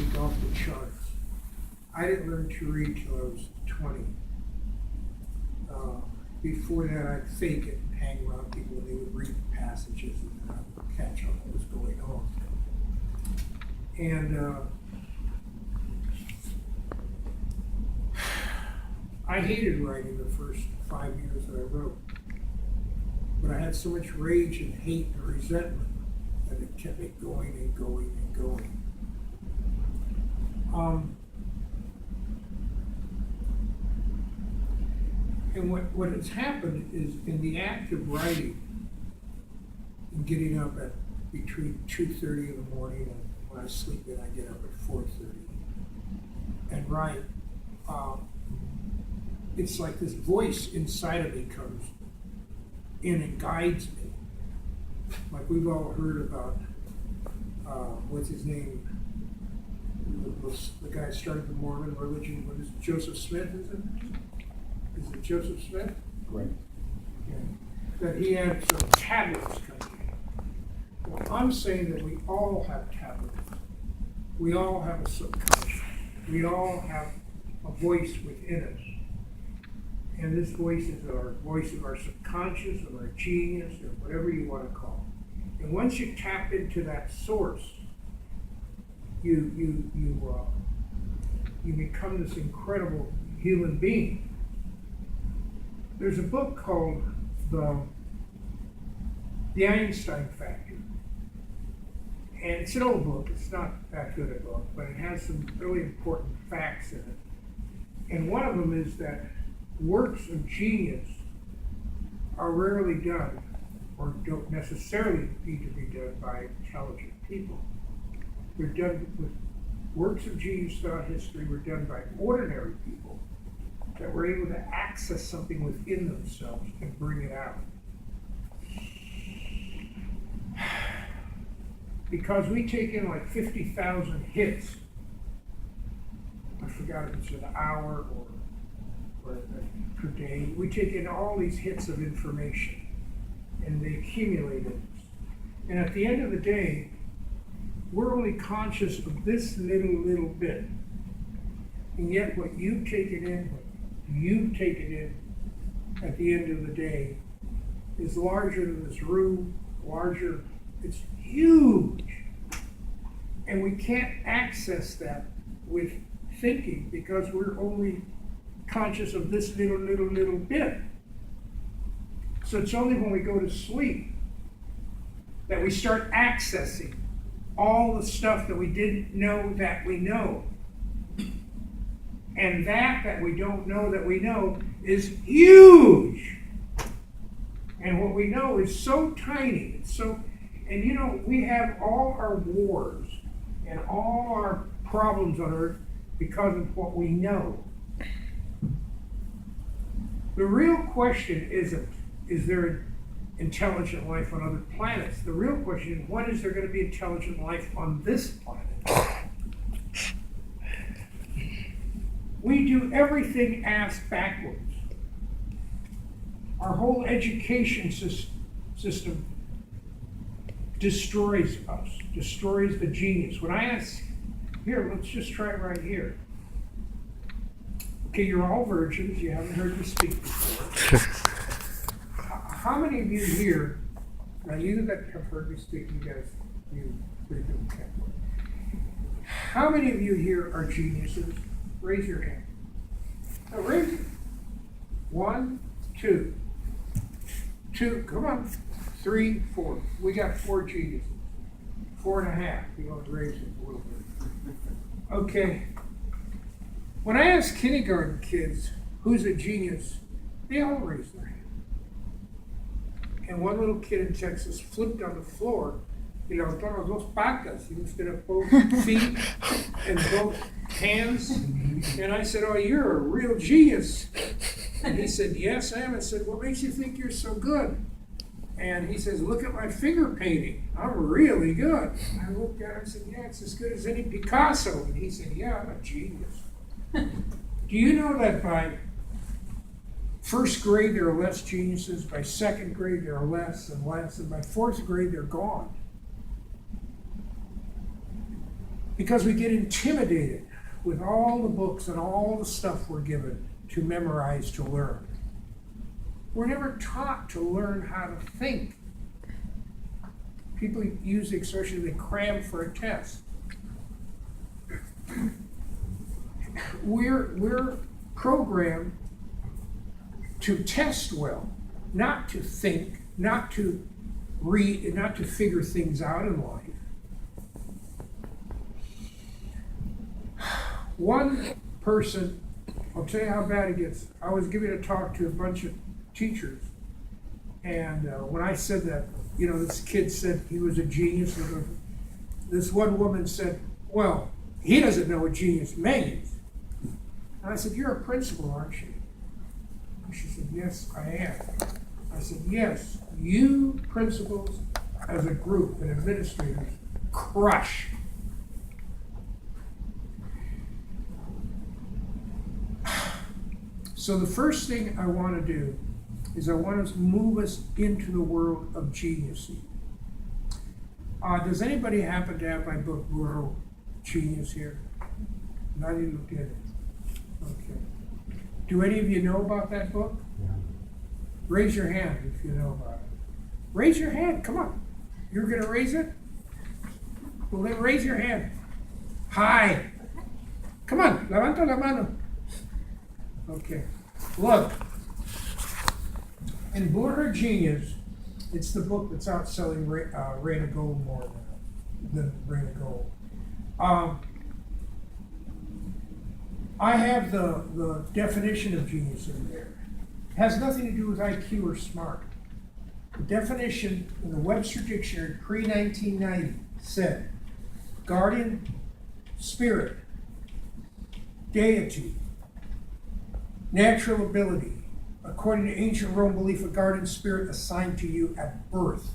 is off the charts. I didn't learn to read till I was 20. Before that, I'd fake it and hang around people and they would read passages and then I would catch on what was going on. And I hated writing the first 5 years that I wrote. But I had so much rage and hate and resentment that it kept me going and going and going. And what has happened is in the act of writing and getting up at between 2:30 in the morning and when I sleep in, I get up at 4:30 and write. It's like this voice inside of me comes in and guides me. Like we've all heard about, what's his name? The guy who started the Mormon religion. What is it? Joseph Smith, is it? Is it Joseph Smith? Right. Yeah. That he had some tablets coming in. Well, I'm saying that we all have tablets. We all have a subconscious. We all have a voice within us. And this voice is our voice of our subconscious, of our genius, or whatever you want to call it. And once you tap into that source, you become this incredible human being. There's a book called The Einstein Factor. And it's an old book. It's not that good a book, but it has some really important facts in it. And one of them is that works of genius are rarely done, or don't necessarily need to be done by intelligent people. They're done with works of genius throughout history were done by ordinary people that were able to access something within themselves and bring it out. Because we take in like 50,000 hits. I forgot if it's an hour or per day. We take in all these hits of information and they accumulate it. And at the end of the day, we're only conscious of this little bit. And yet what you've taken in at the end of the day is larger than this room, larger, it's huge. And we can't access that with thinking because we're only conscious of this little bit. So it's only when we go to sleep that we start accessing all the stuff that we didn't know that we know. And that we don't know that we know is huge. And what we know is so tiny. It's so, and you know, we have all our wars and all our problems on earth because of what we know. The real question isn't, is there intelligent life on other planets? The real question is, when is there going to be intelligent life on this planet? We do everything ass backwards. Our whole education system destroys us, destroys the genius. When I ask, here, let's just try it right here. Okay, you're all virgins, you haven't heard me speak before. How many of you here, now you that have heard me speak, you guys, you pretty good vocabulary. How many of you here are geniuses? Raise your hand. Now raise it. 1, 2. 2, come on. 3, 4. We got 4 geniuses. 4.5. You want to raise it a little bit. Okay. When I ask kindergarten kids who's a genius, they all raise their hand. And one little kid in Texas flipped on the floor, you know, todas dos patas, he was gonna both feet and both hands. And I said, oh, you're a real genius. And he said, yes, I am. I said, what makes you think you're so good? And he says, look at my finger painting. I'm really good. And I looked at him and said, yeah, it's as good as any Picasso. And he said, yeah, I'm a genius. Do you know that by first grade there are less geniuses, by second grade there are less and less, and by fourth grade they're gone? Because we get intimidated with all the books and all the stuff we're given to memorize, to learn. We're never taught to learn how to think. People use the expression, they cram for a test. We're programmed to test well, not to think, not to read, not to figure things out in life. One person, I'll tell you how bad it gets. I was giving a talk to a bunch of teachers, and when I said that, this kid said he was a genius. This one woman said, well, he doesn't know what genius means. And I said, you're a principal, aren't you? And she said, yes, I am. I said, yes, you principals as a group and administrators crush. So the first thing I want to do is I want to move us into the world of genius. Does anybody happen to have my book, World Genius, here? Not even look at it. Okay. Do any of you know about that book? Yeah. Raise your hand if you know about it. Raise your hand, come on. You're going to raise it? Well, then raise your hand. Hi. Come on, levanta la mano. Okay. Look. In Borja Genius, it's the book that's outselling Rain of Gold more than Rain of Gold. I have the definition of genius in there. It has nothing to do with IQ or smart. The definition in the Webster Dictionary pre-1990 said, guardian spirit, deity, natural ability, according to ancient Rome belief, a guardian spirit assigned to you at birth.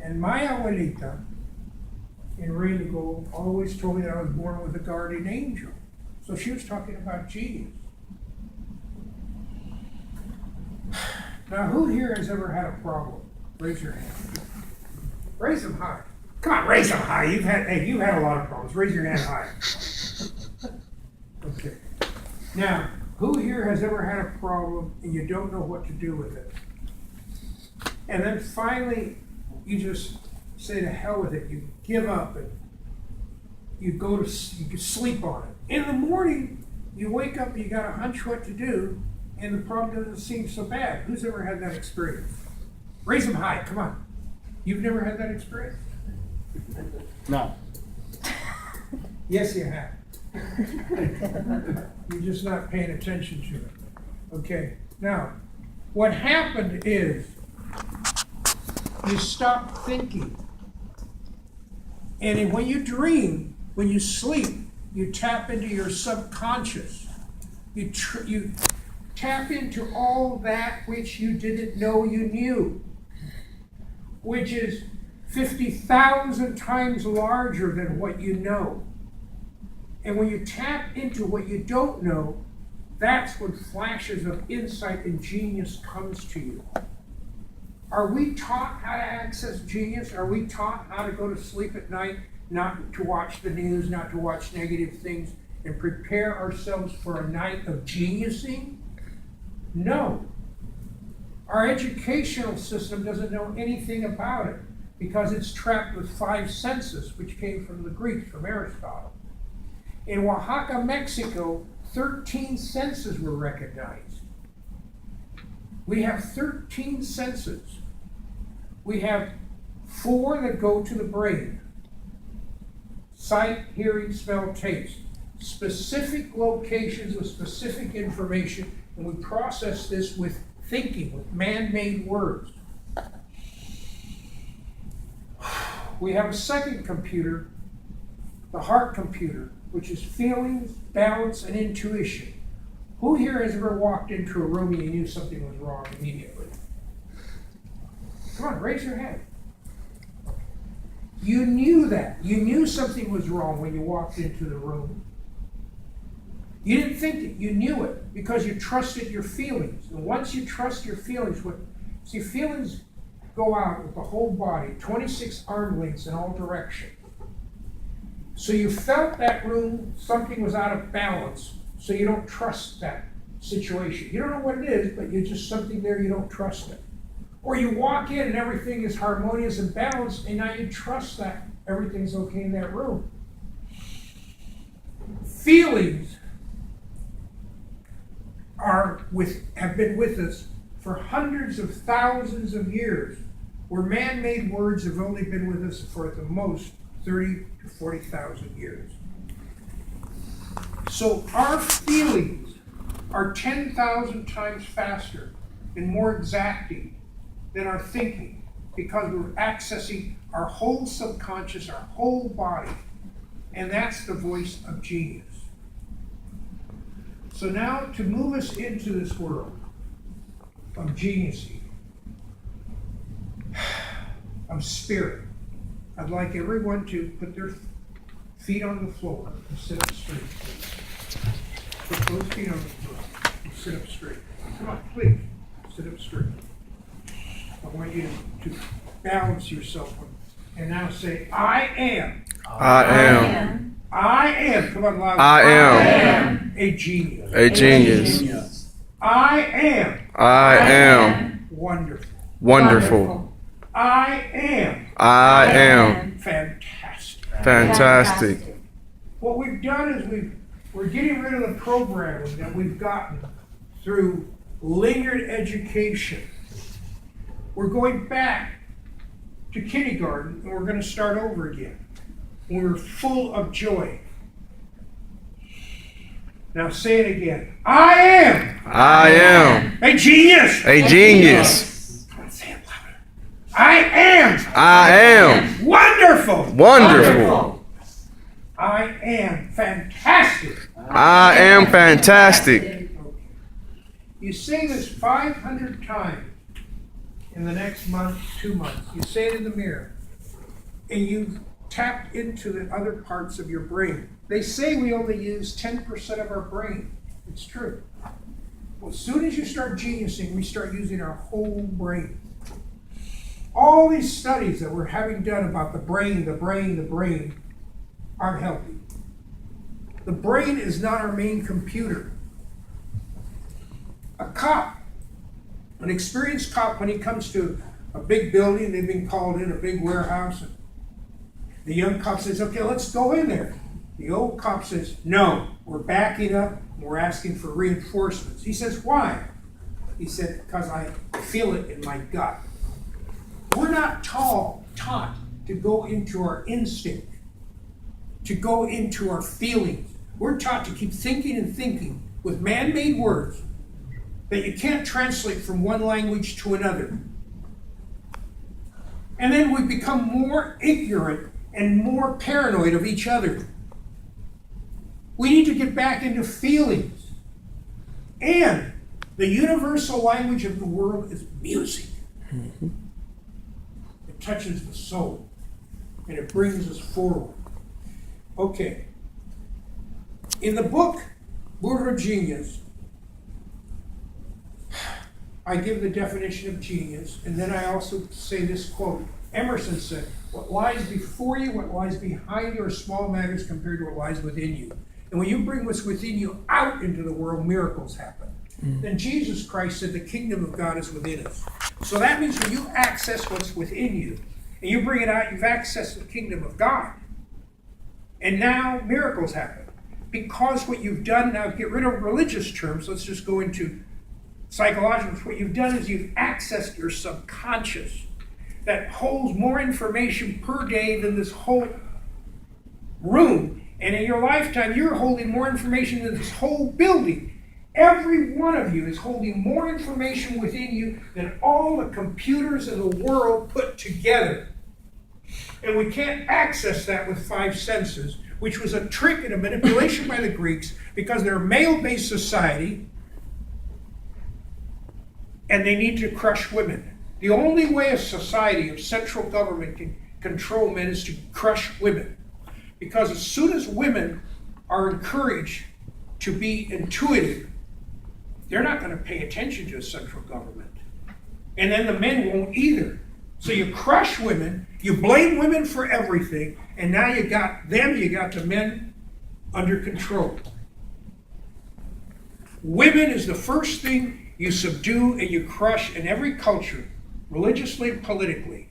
And my abuelita, in Rain of Gold, always told me that I was born with a guardian angel. So she was talking about genius. Now, who here has ever had a problem? Raise your hand. Raise them high. Come on, raise them high. You've had a lot of problems. Raise your hand high. Okay. Now, who here has ever had a problem and you don't know what to do with it? And then finally, you just say to hell with it. You give up and you can sleep on it. In the morning, you wake up and you got a hunch what to do, and the problem doesn't seem so bad. Who's ever had that experience? Raise them high, come on. You've never had that experience? No. Yes, you have. You're just not paying attention to it. Okay, now, what happened is you stop thinking. And when you dream, when you sleep, you tap into your subconscious. You tap into all that which you didn't know you knew, which is 50,000 times larger than what you know. And when you tap into what you don't know, that's when flashes of insight and genius comes to you. Are we taught how to access genius? Are we taught how to go to sleep at night, not to watch the news, not to watch negative things, and prepare ourselves for a night of geniusing? No. Our educational system doesn't know anything about it because it's trapped with 5 senses, which came from the Greeks, from Aristotle. In Oaxaca, Mexico, 13 senses were recognized. We have 13 senses. We have 4 that go to the brain. Sight, hearing, smell, taste. Specific locations with specific information, and we process this with thinking, with man-made words. We have a second computer, the heart computer, which is feelings, balance, and intuition. Who here has ever walked into a room and you knew something was wrong immediately? Come on, raise your hand. You knew that. You knew something was wrong when you walked into the room. You didn't think it. You knew it because you trusted your feelings. And once you trust your feelings, feelings go out with the whole body, 26 arm lengths in all directions. So you felt that room, something was out of balance, so you don't trust that situation. You don't know what it is, but you're just something there, you don't trust it. Or you walk in and everything is harmonious and balanced, and now you trust that everything's okay in that room. Feelings have been with us for hundreds of thousands of years, where man-made words have only been with us for at the most 30 to 40,000 years. So our feelings are 10,000 times faster and more exacting than our thinking, because we're accessing our whole subconscious, our whole body, and that's the voice of genius. So now, to move us into this world of geniusy, of spirit, I'd like everyone to put their feet on the floor and sit up straight, please. Put those feet on the floor and sit up straight. Come on, please, sit up straight. I want you to balance yourself and now say, I am. I am. I am. Come on, loud. I am a genius. a genius. I am. I am Wonderful. wonderful. I am. I am Fantastic. fantastic. What we've done is we're getting rid of the programming that we've gotten through lingered education. We're going back to kindergarten, and we're going to start over again. We're full of joy. Now say it again. I am. I am A genius. a genius. Come on, say it louder. I am. I am Wonderful. wonderful. I am fantastic. I am fantastic. You say this 500 times in the next month, 2 months. You say it in the mirror, and you've tapped into the other parts of your brain. They say we only use 10% of our brain. It's true. Well, as soon as you start geniusing, we start using our whole brain. All these studies that we're having done about the brain aren't helping. The brain is not our main computer. A cop, an experienced cop, when he comes to a big building, they've been called in, a big warehouse, and the young cop says, okay, let's go in there. The old cop says, no, we're backing up, and we're asking for reinforcements. He says, why? He said, because I feel it in my gut. We're not taught to go into our instinct, to go into our feelings. We're taught to keep thinking and thinking with man-made words that you can't translate from one language to another. And then we become more ignorant and more paranoid of each other. We need to get back into feelings. And the universal language of the world is music. It touches the soul, and it brings us forward. Okay. In the book, Buddha Genius, I give the definition of genius, and then I also say this quote. Emerson said, what lies before you, what lies behind you are small matters compared to what lies within you. And when you bring what's within you out into the world, miracles happen. Then Jesus Christ said the kingdom of God is within us. So that means when you access what's within you, and you bring it out, you've accessed the kingdom of God. And now miracles happen. Because what you've done, now get rid of religious terms, let's just go into psychological. What you've done is you've accessed your subconscious that holds more information per day than this whole room. And in your lifetime, you're holding more information than this whole building. Every one of you is holding more information within you than all the computers in the world put together. And we can't access that with 5 senses, which was a trick and a manipulation by the Greeks because they're a male-based society and they need to crush women. The only way a society of central government can control men is to crush women. Because as soon as women are encouraged to be intuitive, they're not going to pay attention to a central government. And then the men won't either. So you crush women, you blame women for everything, And now you got the men under control. Women is the first thing you subdue and you crush in every culture, religiously and politically.